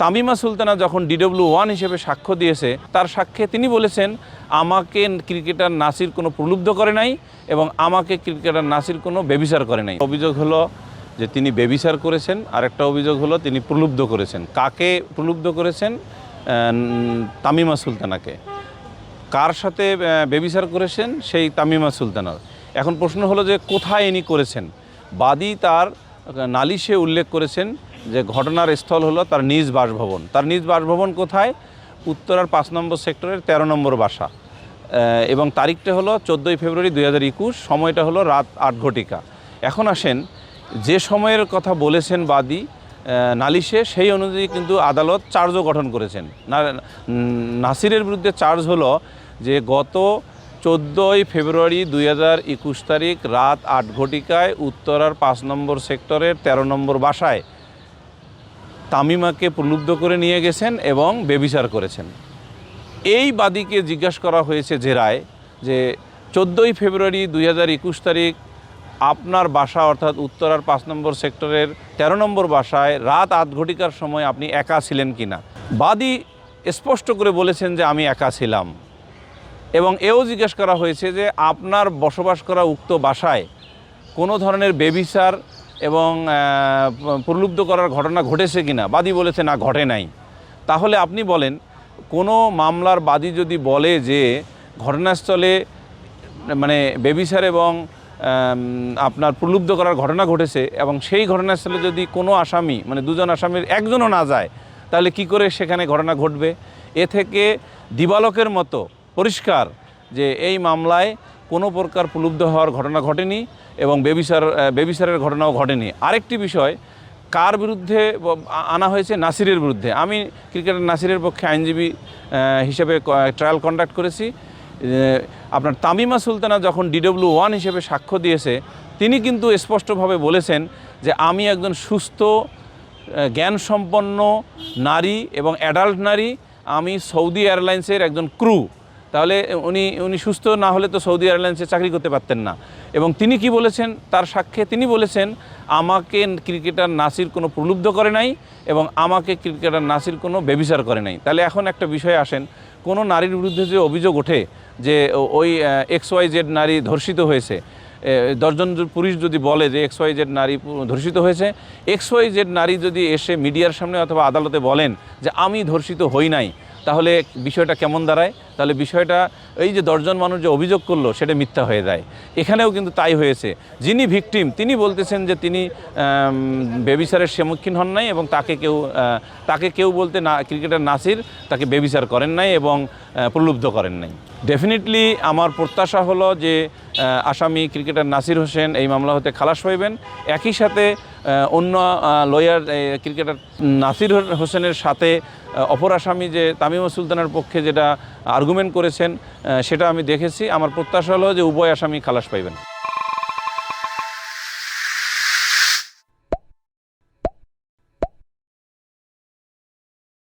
তামিমা সুলতানা যখন DW1 হিসেবে সাক্ষ্য দিয়েছে, তার সাক্ষ্যে তিনি বলেছেন আমাকে ক্রিকেটার নাসির কোনো প্রলুব্ধ করে নাই এবং আমাকে ক্রিকেটার নাসির কোনো বেবিচার করে নাই। অভিযোগ হলো যে তিনি বেবিচার করেছেন, আরেকটা অভিযোগ হলো তিনি প্রলুব্ধ করেছেন। কাকে প্রলুব্ধ করেছেন? তামিমা সুলতানাকে। কার সাথে বেবিচার করেছেন? সেই তামিমা সুলতানার। এখন প্রশ্ন হলো যে কোথায় ইনি করেছেন? বাদী তার নালিশে উল্লেখ করেছেন যে ঘটনার স্থল হলো তার নিজ বাসভবন। তার নিজ বাসভবন কোথায়? উত্তরার 5 নম্বর সেক্টরের 13 নম্বর বাসা, এবং তারিখটা হলো 14 ফেব্রুয়ারি 2021, সময়টা হলো রাত 8 ঘটিকা। এখন আসেন, যে সময়ের কথা বলেছেন বাদী নালিশে, সেই অনুযায়ী কিন্তু আদালত চার্জও গঠন করেছেন। নাসিরের বিরুদ্ধে চার্জ হলো যে গত 14 ফেব্রুয়ারি 2021 তারিখ রাত 8 ঘটিকায় উত্তরার 5 নম্বর সেক্টরের 13 নম্বর বাসায় তামিমাকে প্রলুব্ধ করে নিয়ে গেছেন এবং বেবিচার করেছেন। এই বাদীকে জিজ্ঞাসা করা হয়েছে জেরায় যে 14 ফেব্রুয়ারি 2021 তারিখ আপনার বাসা অর্থাৎ উত্তরার 5 নম্বর সেক্টরের 13 নম্বর বাসায় রাত 8 ঘটিকার সময় আপনি একা ছিলেন কিনা। বাদী স্পষ্ট করে বলেছেন যে আমি একা ছিলাম, এবং এও জিজ্ঞাসা করা হয়েছে যে আপনার বসবাস করা উক্ত বাসায় কোনো ধরনের বেবিচার এবং প্রলুব্ধ করার ঘটনা ঘটেছে কিনা। বাদী বলেছে না, ঘটে নাই। তাহলে আপনি বলেন, কোনো মামলার বাদী যদি বলে যে ঘটনাস্থলে মানে বেবিচার এবং আপনার প্রলুব্ধ করার ঘটনা ঘটেছে, এবং সেই ঘটনাস্থলে যদি কোনো আসামি মানে দুজন আসামির একজনও না যায়, তাহলে কি করে সেখানে ঘটনা ঘটবে? এ থেকে দিবালোকের মতো পরিষ্কার যে এই মামলায় কোনো প্রকার প্রলুব্ধ হওয়ার ঘটনা ঘটেনি এবং বেবিচারের ঘটনাও ঘটেনি। আরেকটি বিষয়, কার বিরুদ্ধে আনা হয়েছে? নাসিরের বিরুদ্ধে। আমি ক্রিকেটার নাসিরের পক্ষে আইনজীবী হিসেবে ট্রায়াল কন্ডাক্ট করেছি। আপনার তামিমা সুলতানা যখন DW1 হিসেবে সাক্ষ্য দিয়েছে, তিনি কিন্তু স্পষ্টভাবে বলেছেন যে আমি একজন সুস্থ জ্ঞানসম্পন্ন নারী এবং অ্যাডাল্ট নারী, আমি সৌদি এয়ারলাইন্সের একজন ক্রু। তাহলে উনি সুস্থ না হলে তো সৌদি এয়ারলাইন্সে চাকরি করতে পারতেন না। এবং তিনি কি বলেছেন? তার সাক্ষ্যে তিনি বলেছেন আমাকে ক্রিকেটার নাসির কোনো প্রলুব্ধ করে নাই এবং আমাকে ক্রিকেটার নাসির কোনো বেবিচার করে নাই। তাহলে এখন একটা বিষয় আসেন, কোনো নারীর বিরুদ্ধে যে অভিযোগ ওঠে যে ওই XYZ নারী ধর্ষিত হয়েছে, 10 জন পুলিশ যদি বলে যে XYZ নারী ধর্ষিত হয়েছে, XYZ নারী যদি এসে মিডিয়ার সামনে অথবা আদালতে বলেন যে আমি ধর্ষিত হই নাই, তাহলে বিষয়টা কেমন দাঁড়ায়? তাহলে বিষয়টা এই যে 10 জন মানুষ যে অভিযোগ করলো সেটা মিথ্যা হয়ে যায়। এখানেও কিন্তু তাই হয়েছে। যিনি ভিকটিম তিনি বলতেছেন যে তিনি বেবিচারের সম্মুখীন হন নাই এবং তাকে কেউ বলতে না ক্রিকেটার নাসির তাকে বেবিচার করেন নাই এবং প্রলুব্ধ করেন নাই। ডেফিনেটলি আমার প্রত্যাশা হলো যে আসামি ক্রিকেটার নাসির হোসেন এই মামলা হতে খালাস পাইবেন। একই সাথে অন্য লয়ার ক্রিকেটার নাসির হোসেনের সাথে অপর আসামি যে তামিমা সুলতানার পক্ষে যেটা আর্গুমেন্ট করেছেন সেটা আমি দেখেছি। আমার প্রত্যাশা হলো যে উভয় আসামি খালাস পাইবেন।